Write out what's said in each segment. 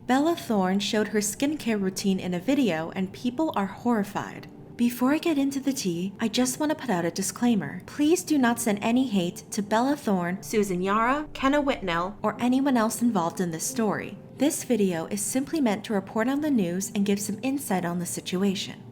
Bella Thorne showed her skincare routine in a video and people are horrified. Before I get into the tea, I just want to put out a disclaimer. Please do not send any hate to Bella Thorne, Susan Yara, Kenna Whitnell, or anyone else involved in this story. This video is simply meant to report on the news and give some insight on the situation.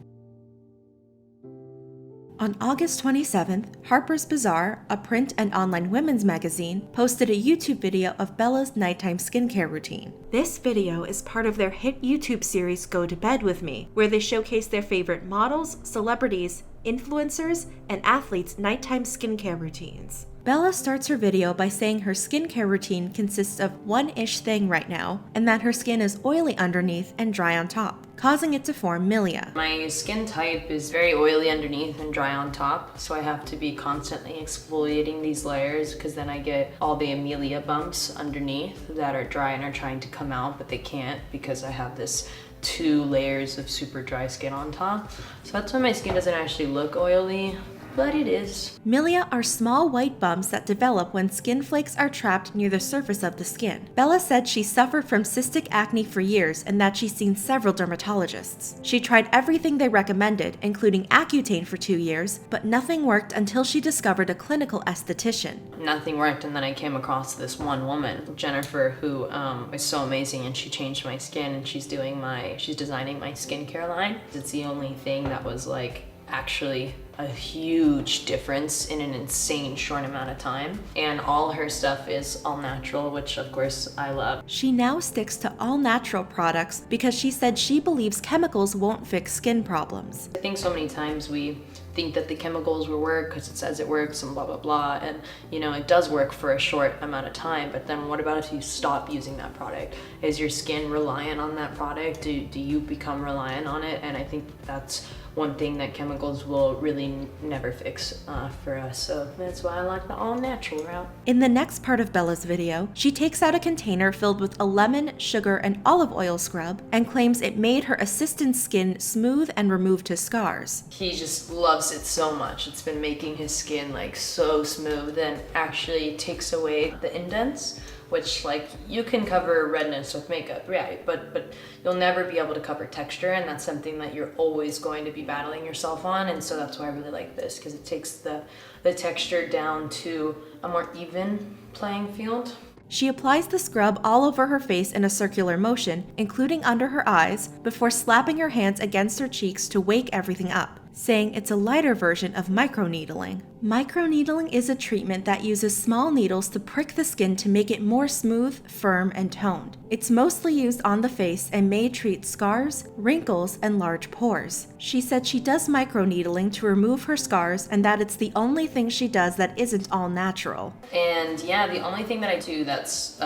On August 27th, Harper's Bazaar, a print and online women's magazine, posted a YouTube video of Bella's nighttime skincare routine. This video is part of their hit YouTube series Go to Bed With Me, where they showcase their favorite models, celebrities, influencers, and athletes' nighttime skincare routines. Bella starts her video by saying her skincare routine consists of one-ish thing right now, and that her skin is oily underneath and dry on top, causing it to form milia. My skin type is very oily underneath and dry on top, so I have to be constantly exfoliating these layers because then I get all the milia bumps underneath that are dry and are trying to come out, but they can't because I have this 2 layers of super dry skin on top. So that's why my skin doesn't actually look oily, but it is. Milia are small white bumps that develop when skin flakes are trapped near the surface of the skin. Bella said she suffered from cystic acne for years and that she's seen several dermatologists. She tried everything they recommended, including Accutane for 2 years, but nothing worked until she discovered a clinical esthetician. Nothing worked, and then I came across this one woman, Jennifer, who is so amazing, and she changed my skin, and she's designing my skincare line. It's the only thing that was like actually a huge difference in an insane short amount of time, and all her stuff is all natural, which of course I love. She now sticks to all natural products because she said she believes chemicals won't fix skin problems. I think so many times we think that the chemicals will work because it says it works and blah blah blah, and you know it does work for a short amount of time, but then what about if you stop using that product? Is your skin reliant on that product? Do you become reliant on it? And I think that's one thing that chemicals will really never fix for us, so that's why I like the all-natural route. In the next part of Bella's video, she takes out a container filled with a lemon, sugar, and olive oil scrub and claims it made her assistant's skin smooth and removed his scars. He just loves it so much. It's been making his skin like so smooth and actually takes away the indents, which like you can cover redness with makeup, right? But you'll never be able to cover texture, and that's something that you're always going to be battling yourself on. And so that's why I really like this, because it takes the texture down to a more even playing field. She applies the scrub all over her face in a circular motion, including under her eyes, before slapping her hands against her cheeks to wake everything up, saying it's a lighter version of microneedling. Microneedling is a treatment that uses small needles to prick the skin to make it more smooth, firm, and toned. It's mostly used on the face and may treat scars, wrinkles, and large pores. She said she does microneedling to remove her scars and that it's the only thing she does that isn't all natural. And yeah, the only thing that I do that's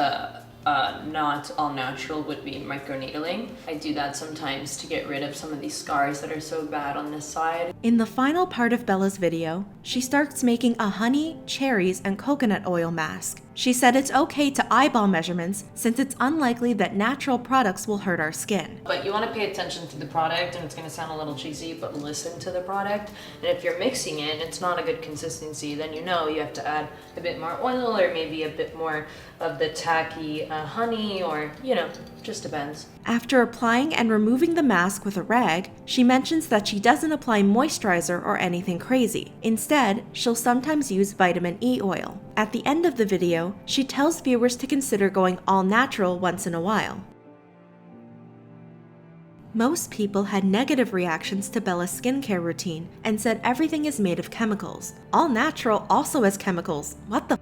not all natural would be microneedling. I do that sometimes to get rid of some of these scars that are so bad on this side. In the final part of Bella's video, she starts making a honey, cherries, and coconut oil mask. She said it's okay to eyeball measurements since it's unlikely that natural products will hurt our skin. But you want to pay attention to the product, and it's going to sound a little cheesy, but listen to the product. And if you're mixing it and it's not a good consistency, then you know you have to add a bit more oil or maybe a bit more of the tacky honey, or you know, just depends. After applying and removing the mask with a rag, she mentions that she doesn't apply moisturizer or anything crazy. Instead, she'll sometimes use vitamin E oil. At the end of the video, she tells viewers to consider going all natural once in a while. Most people had negative reactions to Bella's skincare routine and said everything is made of chemicals. All natural also has chemicals. What the f?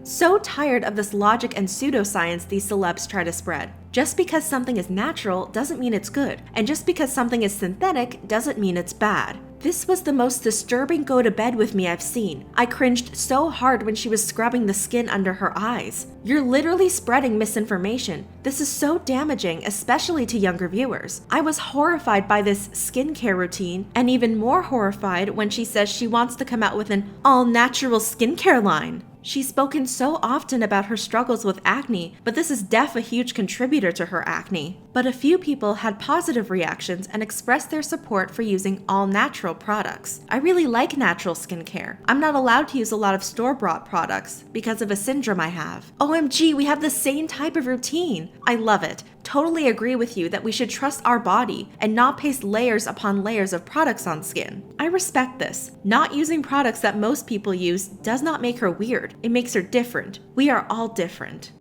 So tired of this logic and pseudoscience these celebs try to spread. Just because something is natural doesn't mean it's good, and just because something is synthetic doesn't mean it's bad. This was the most disturbing go to bed with me I've seen. I cringed so hard when she was scrubbing the skin under her eyes. You're literally spreading misinformation. This is so damaging, especially to younger viewers. I was horrified by this skincare routine, and even more horrified when she says she wants to come out with an all-natural skincare line. She's spoken so often about her struggles with acne, but this is a huge contributor to her acne. But a few people had positive reactions and expressed their support for using all-natural products. I really like natural skincare. I'm not allowed to use a lot of store-bought products because of a syndrome I have. OMG, we have the same type of routine. I love it. totally agree with you that we should trust our body and not paste layers upon layers of products on skin. I respect this. Not using products that most people use does not make her weird. It makes her different. We are all different.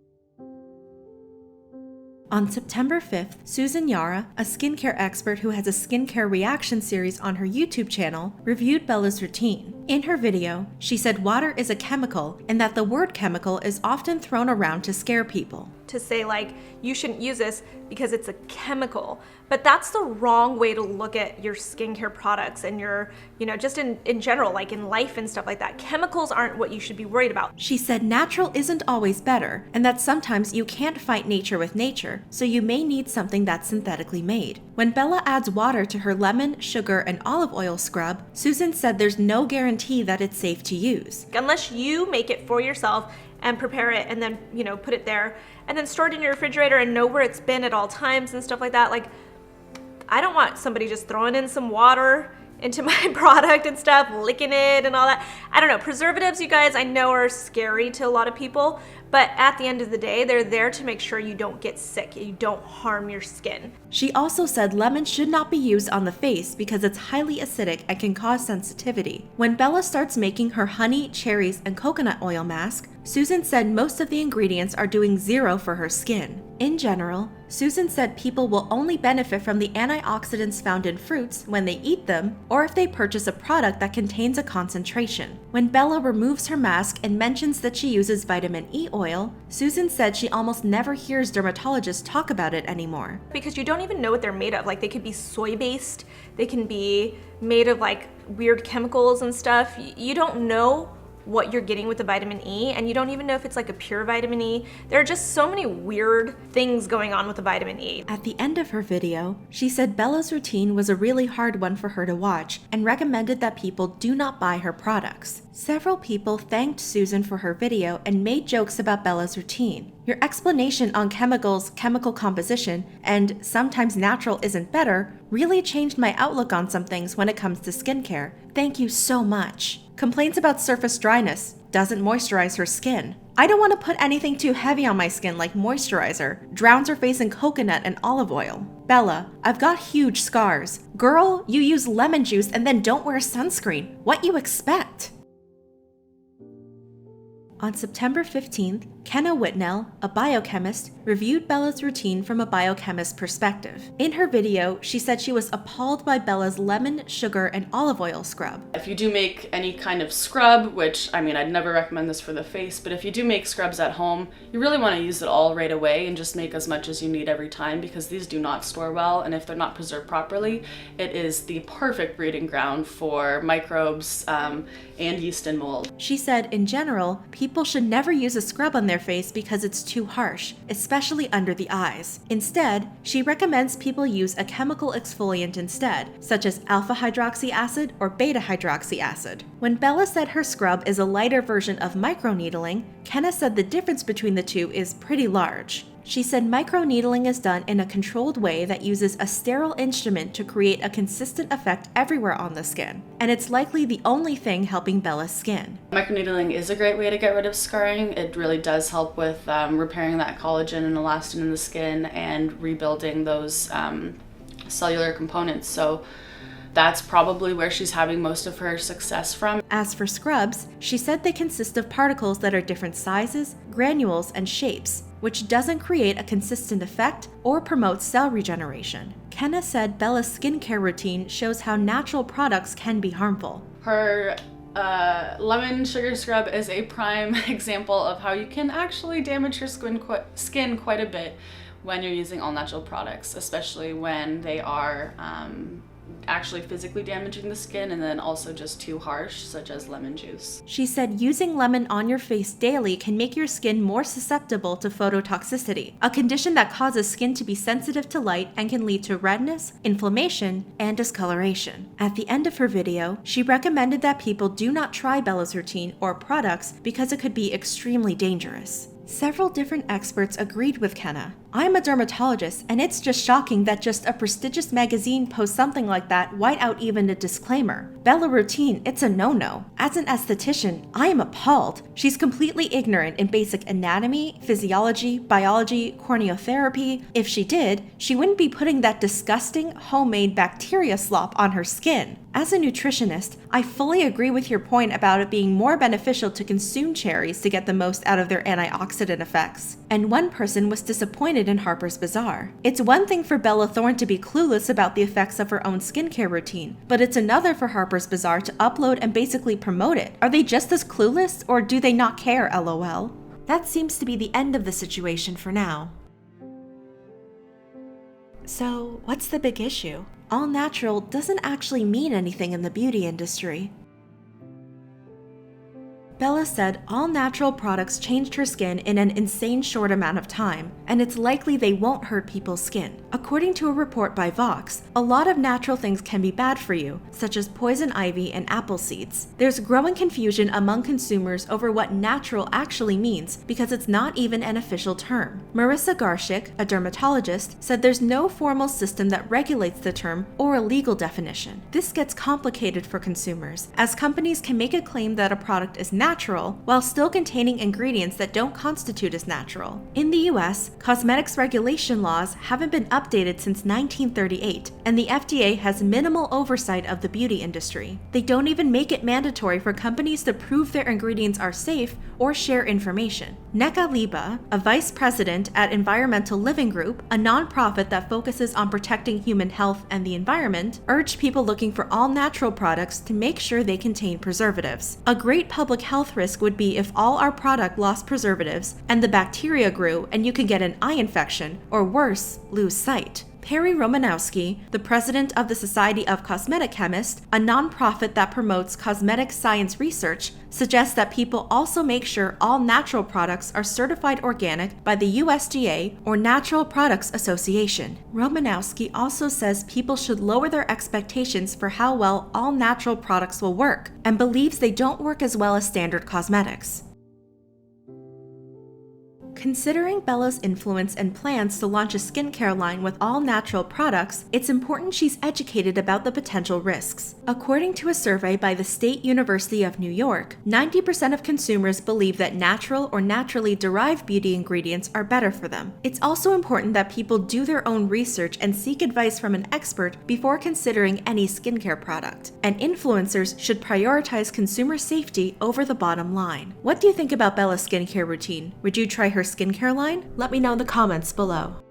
On September 5th, Susan Yara, a skincare expert who has a skincare reaction series on her YouTube channel, reviewed Bella's routine. In her video, she said water is a chemical and that the word chemical is often thrown around to scare people. To say like, you shouldn't use this because it's a chemical. But that's the wrong way to look at your skincare products and your, just in general, like in life and stuff like that. Chemicals aren't what you should be worried about. She said natural isn't always better, and that sometimes you can't fight nature with nature, so you may need something that's synthetically made. When Bella adds water to her lemon, sugar, and olive oil scrub, Susan said there's no guarantee that it's safe to use. Unless you make it for yourself and prepare it and then, put it there and then store it in your refrigerator and know where it's been at all times and stuff like that. Like, I don't want somebody just throwing in some water into my product and stuff, licking it and all that. I don't know. Preservatives, you guys, I know are scary to a lot of people, but at the end of the day, they're there to make sure you don't get sick, you don't harm your skin. She also said lemon should not be used on the face because it's highly acidic and can cause sensitivity. When Bella starts making her honey, cherries, and coconut oil mask, Susan said most of the ingredients are doing zero for her skin. In general, Susan said people will only benefit from the antioxidants found in fruits when they eat them or if they purchase a product that contains a concentration. When Bella removes her mask and mentions that she uses vitamin E oil, Susan said she almost never hears dermatologists talk about it anymore. Because you don't even know what they're made of. Like, they could be soy-based, they can be made of like weird chemicals and stuff. You don't know what you're getting with the vitamin E, and you don't even know if it's like a pure vitamin E. There are just so many weird things going on with the vitamin E. At the end of her video, she said Bella's routine was a really hard one for her to watch and recommended that people do not buy her products. Several people thanked Susan for her video and made jokes about Bella's routine. Your explanation on chemicals, chemical composition, and sometimes natural isn't better really changed my outlook on some things when it comes to skincare. Thank you so much. Complains about surface dryness, doesn't moisturize her skin. I don't want to put anything too heavy on my skin like moisturizer, drowns her face in coconut and olive oil. Bella, I've got huge scars. Girl, you use lemon juice and then don't wear sunscreen. What you expect? On September 15th, Kenna Whitnell, a biochemist, reviewed Bella's routine from a biochemist perspective. In her video, she said she was appalled by Bella's lemon, sugar, and olive oil scrub. If you do make any kind of scrub, which, I'd never recommend this for the face, but if you do make scrubs at home, you really want to use it all right away and just make as much as you need every time, because these do not store well, and if they're not preserved properly, it is the perfect breeding ground for microbes and yeast and mold. She said, in general, people should never use a scrub on their face because it's too harsh, especially under the eyes. Instead, she recommends people use a chemical exfoliant instead, such as alpha hydroxy acid or beta hydroxy acid. When Bella said her scrub is a lighter version of microneedling, Kenna said the difference between the two is pretty large. She said microneedling is done in a controlled way that uses a sterile instrument to create a consistent effect everywhere on the skin, and it's likely the only thing helping Bella's skin. Microneedling is a great way to get rid of scarring. It really does help with repairing that collagen and elastin in the skin and rebuilding those cellular components. So that's probably where she's having most of her success from. As for scrubs, she said they consist of particles that are different sizes, granules, and shapes, which doesn't create a consistent effect or promote cell regeneration. Kenna said Bella's skincare routine shows how natural products can be harmful. Her lemon sugar scrub is a prime example of how you can actually damage your skin quite a bit when you're using all natural products, especially when they are actually physically damaging the skin and then also just too harsh, such as lemon juice. She said using lemon on your face daily can make your skin more susceptible to phototoxicity, a condition that causes skin to be sensitive to light and can lead to redness, inflammation, and discoloration. At the end of her video, she recommended that people do not try Bella's routine or products because it could be extremely dangerous. Several different experts agreed with Kenna. I'm a dermatologist, and it's just shocking that just a prestigious magazine posts something like that without even a disclaimer. Bella Routine, it's a no-no. As an esthetician, I am appalled. She's completely ignorant in basic anatomy, physiology, biology, corneotherapy. If she did, she wouldn't be putting that disgusting homemade bacteria slop on her skin. As a nutritionist, I fully agree with your point about it being more beneficial to consume cherries to get the most out of their antioxidant effects. And one person was disappointed in Harper's Bazaar. It's one thing for Bella Thorne to be clueless about the effects of her own skincare routine, but it's another for Harper's Bazaar to upload and basically promote it. Are they just as clueless, or do they not care, lol? That seems to be the end of the situation for now. So, what's the big issue? All natural doesn't actually mean anything in the beauty industry. Bella said all natural products changed her skin in an insane short amount of time, and it's likely they won't hurt people's skin. According to a report by Vox, a lot of natural things can be bad for you, such as poison ivy and apple seeds. There's growing confusion among consumers over what natural actually means because it's not even an official term. Marissa Garshik, a dermatologist, said there's no formal system that regulates the term or a legal definition. This gets complicated for consumers, as companies can make a claim that a product is natural while still containing ingredients that don't constitute as natural. In the US, cosmetics regulation laws haven't been updated since 1938, and the FDA has minimal oversight of the beauty industry. They don't even make it mandatory for companies to prove their ingredients are safe or share information. Neka Liba, a vice president at Environmental Living Group, a nonprofit that focuses on protecting human health and the environment, urged people looking for all natural products to make sure they contain preservatives. A great public health risk would be if all our product lost preservatives and the bacteria grew and you could get an eye infection, or worse, lose sight. Perry Romanowski, the president of the Society of Cosmetic Chemists, a nonprofit that promotes cosmetic science research, suggests that people also make sure all natural products are certified organic by the USDA or Natural Products Association. Romanowski also says people should lower their expectations for how well all natural products will work, and believes they don't work as well as standard cosmetics. Considering Bella's influence and plans to launch a skincare line with all natural products, it's important she's educated about the potential risks. According to a survey by the State University of New York, 90% of consumers believe that natural or naturally derived beauty ingredients are better for them. It's also important that people do their own research and seek advice from an expert before considering any skincare product. And influencers should prioritize consumer safety over the bottom line. What do you think about Bella's skincare routine? Would you try her skincare line? Let me know in the comments below.